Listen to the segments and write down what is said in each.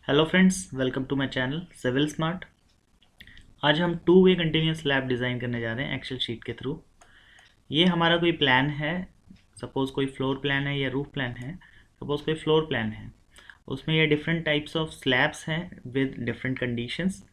Hello friends, welcome to my channel Civil Smart. आज हम two way continuous slab design करने जा रहे हैं एक्सेल शीट के थ्रू। ये हमारा कोई प्लान है, सपोज़ कोई फ्लोर प्लान है या रूफ प्लान है। सपोज़ कोई फ्लोर प्लान है, उसमें ये डिफरेंट टाइप्स ऑफ स्लैब्स हैं with different conditions.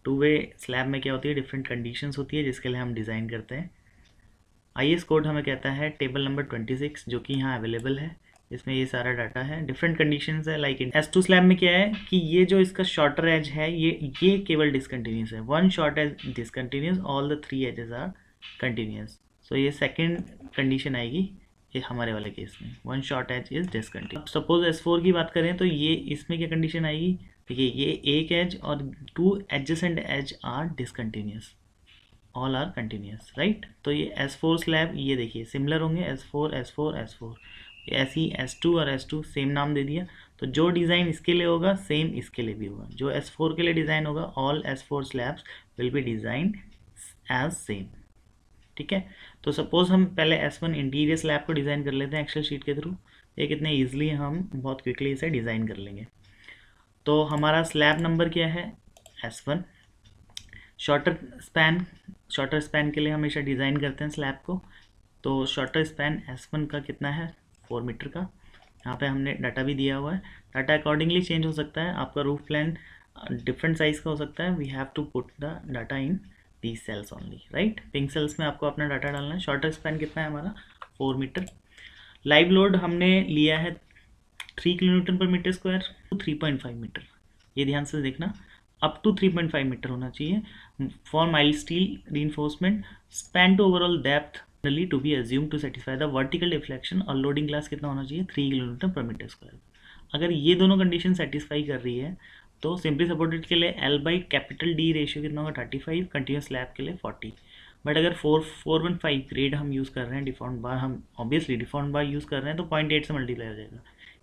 Two way slab में क्या होती है, डिफरेंट कंडीशंस होती है जिसके लिए हम डिज़ाइन करते हैं। IS कोड हमें कहता है टेबल नंबर 26 जो कि यहाँ अवेलेबल है। इसमें ये सारा डाटा है, डिफरेंट कंडीशंस है। लाइक S2 स्लैब में क्या है कि ये जो इसका शॉर्टर एज है ये केवल डिसकंटिन्यूस है। One short edge discontinuous, all the three edges are continuous. So ये सेकेंड कंडीशन आएगी ये हमारे वाले केस में, one short edge is discontinuous. Suppose S4 की बात करें तो ये इसमें क्या कंडीशन आएगी, देखिए ये एक एज और two adjacent edge are discontinuous, all are continuous, right. तो ये S4 स्लैब ये देखिए सिमिलर होंगे, S4 S4 S4, ऐसे ही S2 और S2 सेम नाम दे दिया। तो जो डिज़ाइन इसके लिए होगा सेम इसके लिए भी होगा। जो S4 के लिए डिज़ाइन होगा, all S4 slabs will be design as same, ठीक है। तो सपोज हम पहले S1 इंटीरियर स्लैब को डिज़ाइन कर लेते हैं एक्सेल शीट के थ्रू। ये कितने ईजिली हम बहुत क्विकली इसे डिज़ाइन कर लेंगे। तो हमारा स्लैब नंबर क्या है, S1। शॉर्टर स्पैन के लिए हमेशा डिज़ाइन करते हैं स्लैब को। तो शॉर्टर स्पैन S1 का कितना है, 4 मीटर का। यहाँ पे हमने डाटा भी दिया हुआ है। डाटा अकॉर्डिंगली चेंज हो सकता है, आपका रूफ प्लान डिफरेंट साइज़ का हो सकता है। We have to put the data in these cells only, right. Pink cells में आपको अपना डाटा डालना है। शॉर्टर स्पैन कितना है हमारा, 4 मीटर। लाइव लोड हमने लिया है 3 किलोन्यूटन पर मीटर स्क्वायर टू 3.5 मीटर। ये ध्यान से देखना, अप टू 3.5 मीटर होना चाहिए for mild steel reinforcement. Span to overall depth to be assume to satisfy the vertical deflection. और लोडिंग क्लास कितना होना चाहिए, 3 किलोमीटर पर मीटर स्क्वायर। अगर ये दोनों कंडीशन सेटिस्फाई कर रही है तो सिंपली सपोर्टेड के लिए L/D रेशियो कितना होगा, 35। कंटिन्यूस स्लैब के लिए 40। बट अगर 415 ग्रेड हम यूज़ कर रहे हैं, डिफॉर्म बार हम ऑब्वियसली डिफॉर्म बार यूज़ कर रहे हैं, तो 0.8 से मल्टीप्लाई हो जाएगा।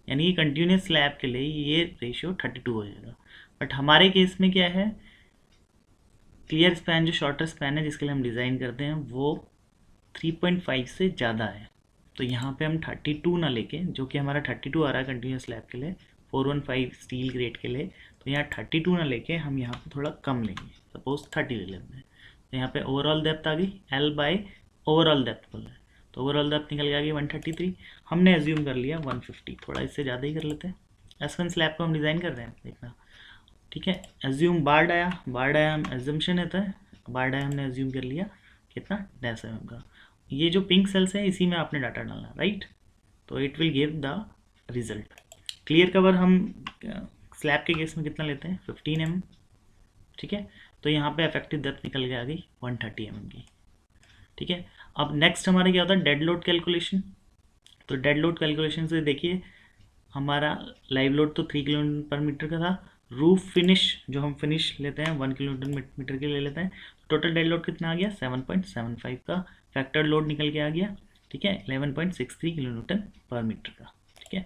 यानी कि कंटिन्यूस स्लैब के लिए ये रेशियो 32 हो जाएगा। बट हमारे केस में क्या है, क्लियर स्पैन जो शॉर्टर स्पैन है जिसके लिए हम डिज़ाइन करते हैं वो 3.5 से ज़्यादा है। तो यहाँ पे हम 32 ना लेके, जो कि हमारा 32 आ रहा है कंटिन्यूस स्लैब के लिए 415 स्टील ग्रेड के लिए, तो यहाँ 32 ना लेके हम यहाँ पे थोड़ा कम लेंगे, सपोज 30 ले लेते हैं। तो यहाँ पे ओवरऑल डेप्थ आ गई, L/ ओवरऑल डेप्थ बोल रहे हैं, तो ओवरऑल डेप्थ निकल के आ गई 133। हमने एज्यूम कर लिया 150, थोड़ा इससे ज़्यादा ही कर लेते हैं। S1 स्लैब को हम डिज़ाइन कर रहे हैं, देखना, ठीक है। एज्यूम बार डाया हम एज्यूमशन होता है, बार डाया हमने एज्यूम कर लिया कितना, 10 mm का। ये जो पिंक सेल्स है इसी में आपने डाटा डालना, राइट। तो it will give the result. Clear cover हम स्लैब के केस में कितना लेते हैं, 15 mm, ठीक है। तो यहाँ पे इफेक्टिव डेप्थ निकल के आ गई 130 mm की, ठीक है। अब नेक्स्ट हमारे क्या होता है, डेड लोड कैलकुलेशन। तो डेड लोड कैलकुलेशन से देखिए, हमारा लाइव लोड तो 3 किलोमीटर पर मीटर का था। रूफ फिनिश जो हम फिनिश लेते हैं 1 किलोमीटर मीटर के ले लेते हैं। टोटल डेड लोड कितना आ गया, 7.75 का। फैक्टर लोड निकल के आ गया, ठीक है, 11.63 किलोमीटर पर मीटर का, ठीक है।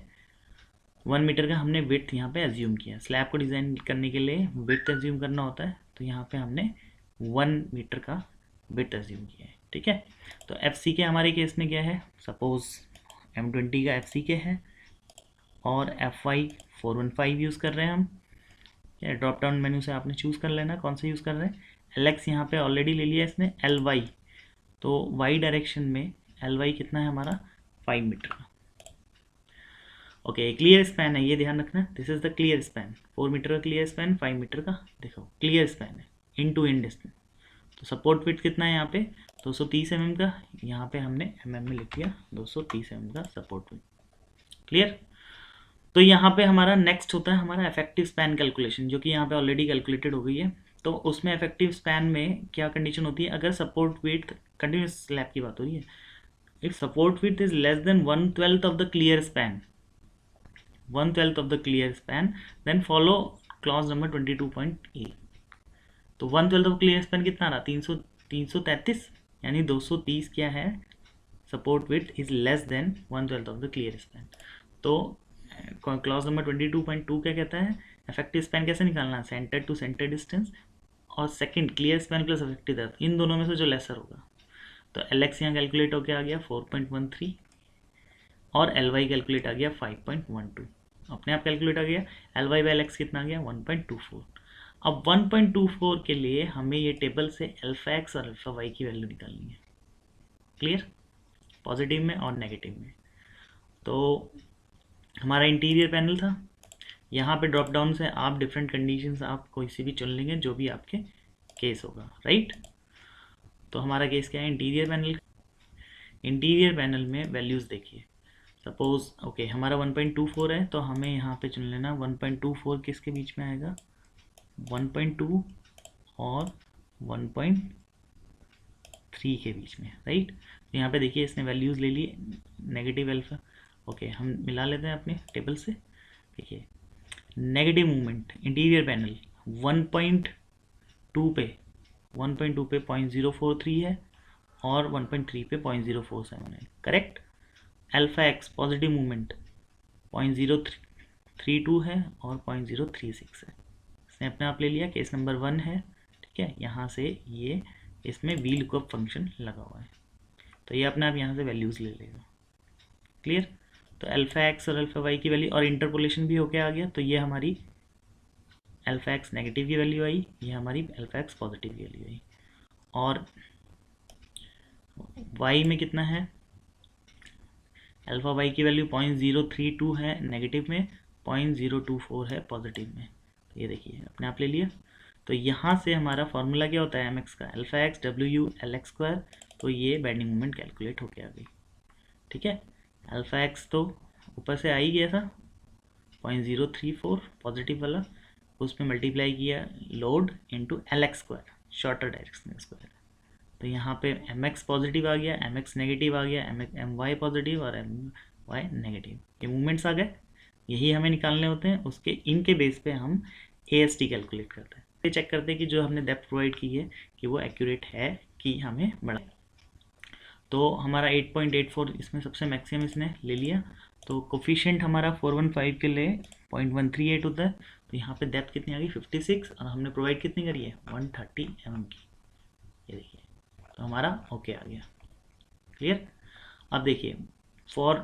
1 मीटर का हमने विड्थ यहाँ पे एज्यूम किया। स्लैब को डिज़ाइन करने के लिए विड्थ एज्यूम करना होता है, तो यहाँ पे हमने 1 मीटर का विड्थ एज्यूम किया है, ठीक है। तो FC के हमारे केस में क्या है, सपोज M20 का FC है और FY 415 यूज़ कर रहे हैं हम। क्या ड्रॉप डाउन मेन्यू से आपने चूज़ कर लेना कौन सा यूज़ कर रहे हैं। LX यहाँ पे ऑलरेडी ले लिया इसने। LY, तो Y डायरेक्शन में LY कितना है हमारा, 5 मीटर का। ओके, क्लियर स्पैन है, ये ध्यान रखना, this is the clear span. 4 metre का क्लियर स्पैन, 5 मीटर का देखो क्लियर स्पैन है, इन टू इन डिस्टेंस। तो सपोर्ट विड्थ कितना है यहाँ पे, 230 mm का। यहाँ पे हमने mm में लिख दिया 230 mm का सपोर्ट विड्थ, क्लियर। तो यहाँ पे हमारा नेक्स्ट होता है हमारा इफेक्टिव स्पैन कैलकुलेशन, जो कि यहाँ पे ऑलरेडी कैलकुलेटेड हो गई है। तो उसमें इफेक्टिव स्पैन में क्या कंडीशन होती है, अगर सपोर्ट विड्थ, कंटिन्यूस स्लैब की बात हो रही है, if support width is less than 1/12 of the clear span, 1/12 of the clear span, then follow clause number 22.A। तो 1/12 ऑफ क्लियर स्पैन कितना रहा, 333, यानी 230 क्या है, support width is less than 1/12 of the clear span. तो clause number 22.2 क्या कहता है, इफेक्टिव स्पैन कैसे निकालना है, सेंटर टू सेंटर डिस्टेंस और second clear span plus effective depth, इन दोनों में से जो लेसर होगा। तो LX यहाँ कैलकुलेट होकर आ गया 4.13 और LY कैलकुलेट आ गया 5.12। अपने आप कैलकुलेट आ गया। L Y by L X कितना आ गया 1.24। अब 1.24 के लिए हमें ये टेबल से अल्फा एक्स और अल्फा वाई की वैल्यू निकालनी है। क्लियर, पॉजिटिव में और नेगेटिव में। तो हमारा इंटीरियर पैनल था, यहाँ पे ड्रॉप डाउन से आप डिफरेंट कंडीशंस आप कोई सी भी चुन लेंगे जो भी आपके केस होगा, राइट। तो हमारा केस क्या है, इंटीरियर पैनल। इंटीरियर पैनल में वैल्यूज़ देखिए, सपोज ओके हमारा 1.24 है, तो हमें यहाँ पे चुन लेना 1.24 किसके बीच में आएगा, 1.2 और 1.3 के बीच में, राइट। तो यहाँ पे देखिए इसने वैल्यूज़ ले ली नेगेटिव अल्फा। ओके हम मिला लेते हैं अपने टेबल से। देखिए नेगेटिव मूवमेंट इंटीरियर पैनल 1.2 पे 0.043 है और 1.3 पे 0.047 है, correct. Alpha x positive movement 0.032 है और 0.036 है, इसने अपने आप ले लिया, केस नंबर 1 है, ठीक है। यहाँ से ये इसमें वी लुकअप फंक्शन लगा हुआ है, तो ये अपने आप यहाँ से वैल्यूज़ ले लेगा। क्लियर, तो अल्फा एक्स और अल्फा वाई की वैल्यू और इंटरपोलेशन भी होके आ गया, तो ये हमारी अल्फा एक्स नेगेटिव की वैल्यू आई, ये हमारी अल्फा एक्स पॉजिटिव की वैल्यू आई। और वाई में कितना है, अल्फा वाई की वैल्यू 0.032 है नेगेटिव में, 0.024 है पॉजिटिव में, तो ये देखिए अपने आप ले लिया। तो यहाँ से हमारा फॉर्मूला क्या होता है एम एक्स का, alpha x W U L x square, तो ये बेंडिंग मोमेंट कैलकुलेट होके आ गई, ठीक है। अल्फा एक्स तो ऊपर से आ ही गया था 0.034 पॉजिटिव वाला, उसमें मल्टीप्लाई किया load into L x square, shorter direction square, तो यहाँ पे एम एक्स पॉजिटिव आ गया, एम एक्स नेगेटिव आ गया, एम वाई पॉजिटिव और एम वाई नेगेटिव, ये मूवमेंट्स आ गए, यही हमें निकालने होते हैं। उसके इनके बेस पे हम ए एस टी कैलकुलेट करते हैं, ये चेक करते हैं कि जो हमने डेप्थ प्रोवाइड की है कि वो एक्यूरेट है कि हमें बढ़ा। तो हमारा 8.84 इसमें सबसे मैक्सिमम इसने ले लिया, तो कोफिशिएंट हमारा 415 के लिए 0.138 होता है, तो यहाँ पे डेप्थ कितनी आ गई 56 और हमने प्रोवाइड कितनी करी है 130 mm की, ये देखिए, तो हमारा ओके आ गया। क्लियर, अब देखिए for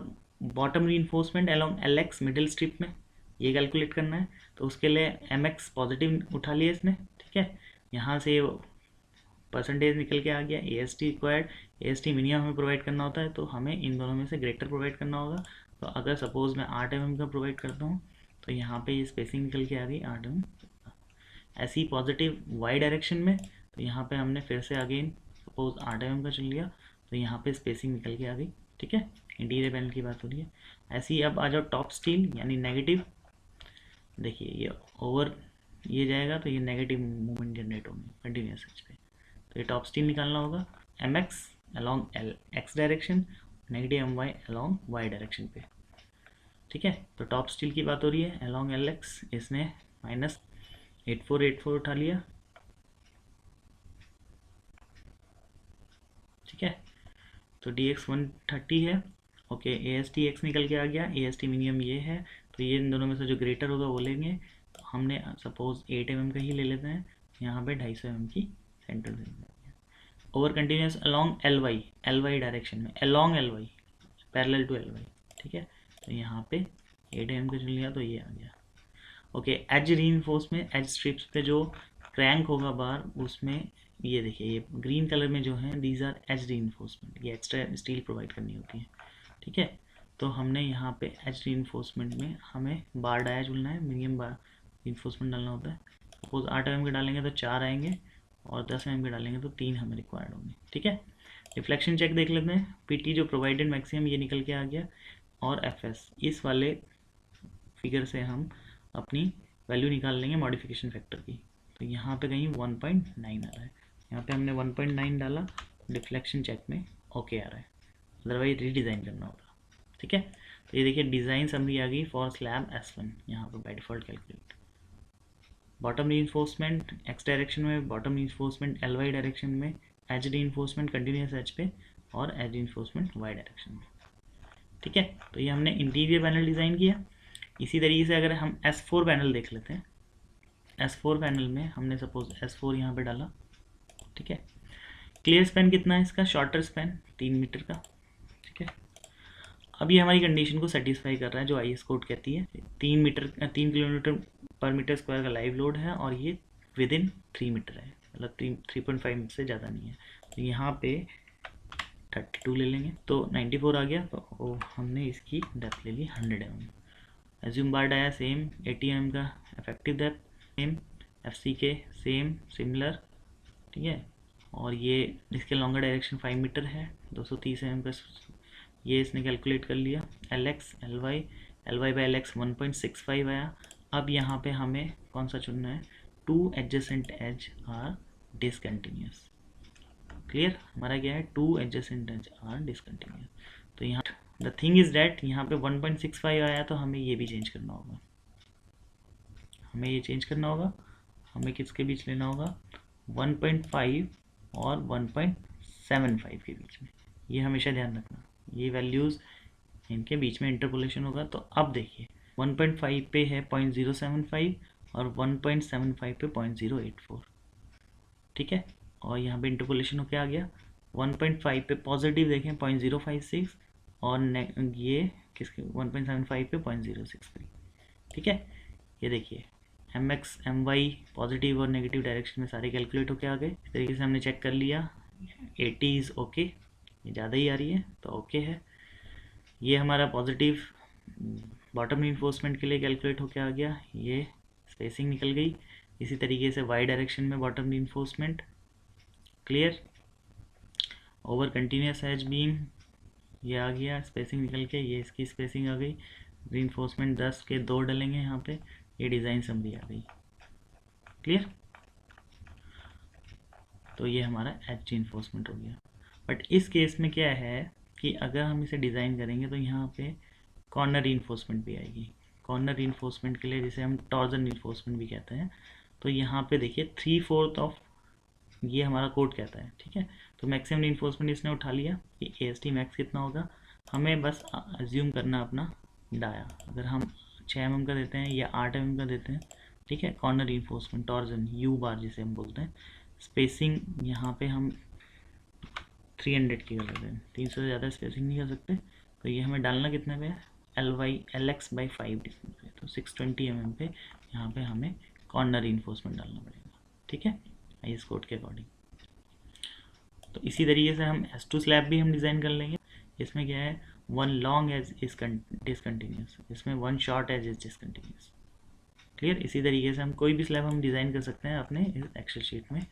bottom reinforcement along L x middle strip में ये कैलकुलेट करना है, तो उसके लिए एम एक्स पॉजिटिव उठा लिया इसने, ठीक है। यहाँ से परसेंटेज निकल के आ गया, A S T required, A S T minimum हमें प्रोवाइड करना होता है, तो हमें इन दोनों में से ग्रेटर प्रोवाइड करना होगा। तो अगर सपोज मैं 8 mm का प्रोवाइड करता हूँ, तो यहाँ पे ये स्पेसिंग निकल के आ गई 8 mm। ऐसी पॉजिटिव वाई डायरेक्शन में, तो यहाँ पे हमने फिर से अगेन सपोज 8 mm का चल लिया, तो यहाँ पे स्पेसिंग निकल के आ गई, ठीक है। इंटीरियर पैनल की बात हो रही है। ऐसे ही अब आ जाओ टॉप स्टील यानी नेगेटिव, देखिए ये ओवर ये जाएगा तो ये नेगेटिव मूवमेंट जनरेट होंगे कंटिन्यूस एच पे, तो ये टॉप स्टील निकालना होगा, M X along L X direction, negative M Y along Y direction पे, ठीक है। तो टॉप स्टील की बात हो रही है अलॉन्ग एल एक्स, इसने -8484 उठा लिया, ठीक है। तो डी एक्स 130 है, okay A S T x निकल के आ गया, ए एस टी मिनिमम ये है, तो ये इन दोनों में से जो ग्रेटर होगा वो लेंगे, तो हमने सपोज 8 mm का ही ले लेते हैं, यहाँ पे 250 mm की centre over continuous along L Y direction में, along L Y parallel to L Y, ठीक है। तो यहाँ पे 8 mm का चुन लिया, तो ये आ गया, ओके। एज रीइंफोर्स में एज स्ट्रिप्स पे जो क्रैंक होगा बार, उसमें ये देखिए ये ग्रीन कलर में जो है दीज आर एज रीइंफोर्समेंट, ये एक्स्ट्रा स्टील प्रोवाइड करनी होती है, ठीक है। तो हमने यहाँ पे एज रीइंफोर्समेंट में हमें बार डाया चुनना है, मिनिमम बार रीइंफोर्समेंट डालना होता है। सपोज 8 mm के डालेंगे तो 4 आएंगे और 10 mm के डालेंगे तो 3 हमें रिक्वायर्ड होंगे, ठीक है। रिफ्लेक्शन चेक देख लेते हैं, पीटी जो प्रोवाइडेड मैक्सिमम ये निकल के आ गया, और एफएस इस वाले फिगर से हम अपनी वैल्यू निकाल लेंगे मॉडिफिकेशन फैक्टर की। तो यहाँ पे कहीं 1.9 आ रहा है, यहाँ पे हमने 1.9 डाला, डिफ्लेक्शन चेक में ओके आ रहा है, अदरवाइज रीडिज़ाइन करना होगा, ठीक है। तो ये देखिए डिज़ाइन समरी आ गई फॉर स्लैब S1, यहाँ पर by default calculate. Bottom reinforcement X direction में, bottom reinforcement L Y direction में, एज रीइंफोर्समेंट कंटिन्यूस एज पे, और एज रीइंफोर्समेंट वाई डायरेक्शन में, ठीक है। तो ये हमने इंटीरियर पैनल डिज़ाइन किया। इसी तरीके से अगर हम S4 पैनल देख लेते हैं, S4 पैनल में हमने सपोज S4 यहाँ पे डाला, ठीक है। क्लियर स्पैन कितना है इसका, शॉर्टर स्पैन 3 मीटर का, ठीक है। अब ये हमारी कंडीशन को सेटिस्फाई कर रहा है जो IS कोड कहती है। 3 किलोमीटर पर मीटर स्क्वायर का लाइव लोड है और ये विद इन 3 मीटर है, मतलब 3.5 से ज़्यादा नहीं है। तो यहाँ पे 32 ले लेंगे तो 94 आ गया। तो हमने इसकी डेप्थ ले ली 100 mm। एज्यूम बार डाया सेम 80 mm का इफेक्टिव डेप्थ, सेम FC के सेम सिमिलर, ठीक है। और ये इसके लॉन्गर डायरेक्शन 5 मीटर है, 230 mm का ये इसने कैलकुलेट कर लिया। LX LY बाई LX 1.65 आया। अब यहाँ पे हमें कौन सा चुनना है, 2 adjacent edge are discontinuous. Clear, हमारा क्या है, 2 एडजेसेंट एज आर डिसकंटिन्यूस। तो यहाँ द थिंग इज डैट यहाँ पे 1.65 आया तो हमें ये भी चेंज करना होगा, हमें किसके बीच लेना होगा, 1.5 और 1.75 के बीच में। ये हमेशा ध्यान रखना, ये वैल्यूज़ इनके बीच में इंटरपोलेशन होगा। तो अब देखिए 1.5 पे है 0.075 और 1.75 पे 0.084, ठीक है। और यहाँ पे इंटरपोलेशन होके आ गया। 1.5 पे पॉजिटिव देखें 0.056 और ये किसके 1.75 पे 0.063, ठीक है। ये देखिए MX MY पॉजिटिव और नेगेटिव डायरेक्शन में सारे कैलकुलेट होके आ गए। इस तरीके से हमने चेक कर लिया 80 इज़ ओके, ये ज़्यादा ही आ रही है तो ओके है। ये हमारा पॉजिटिव बॉटम रीइंफोर्समेंट के लिए कैलकुलेट होके आ गया, ये स्पेसिंग निकल गई। इसी तरीके से वाई डायरेक्शन में bottom reinforcement, clear. Over continuous edge beam ये आ गया, स्पेसिंग निकल के ये इसकी स्पेसिंग आ गई। रीइंफोर्समेंट 10 के 2 डलेंगे यहाँ पे, ये डिज़ाइन समरी आ गई, क्लियर। तो ये हमारा एज रीइंफोर्समेंट हो गया। बट इस केस में क्या है कि अगर हम इसे डिज़ाइन करेंगे तो यहाँ पे कॉर्नर रीइंफोर्समेंट भी आएगी। कॉर्नर रीइंफोर्समेंट के लिए जिसे हम टॉर्जन रीइंफोर्समेंट भी कहते हैं, तो यहाँ पे देखिए 3/4 ऑफ ये हमारा कोड कहता है, ठीक है। तो मैक्सिमम रीइंफोर्समेंट इसने उठा लिया कि AST मैक्स कितना होगा, हमें बस अज्यूम करना अपना डाया। अगर हम 6 mm का देते हैं या 8 mm का देते हैं, ठीक है। कॉर्नर रीइंफोर्समेंट टॉर्जन U बार जिसे हम बोलते हैं। स्पेसिंग यहाँ पे हम 300 की कर लेते हैं, 300 से ज़्यादा स्पेसिंग नहीं कर सकते। तो ये हमें डालना कितने पे है, LX बाई 5 डिस्टेंस पे, तो 620 mm पे यहाँ पे हमें कॉर्नर रीइंफोर्समेंट डालना पड़ेगा, ठीक है, IS कोड के अकॉर्डिंग। तो इसी तरीके से हम S2 स्लैब भी हम डिज़ाइन कर लेंगे। इसमें क्या है, 1 लॉन्ग एज इज डिसकंटिन्यूस, इसमें 1 short edge is discontinuous, clear. इसी तरीके से हम कोई भी स्लैब हम डिज़ाइन कर सकते हैं अपने इस एक्सेल शीट में।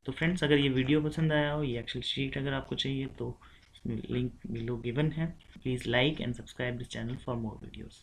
तो फ्रेंड्स, अगर ये वीडियो पसंद आया हो, ये एक्सेल शीट अगर आपको चाहिए तो लिंक बिलो गिवन है। Please like and subscribe this channel for more videos.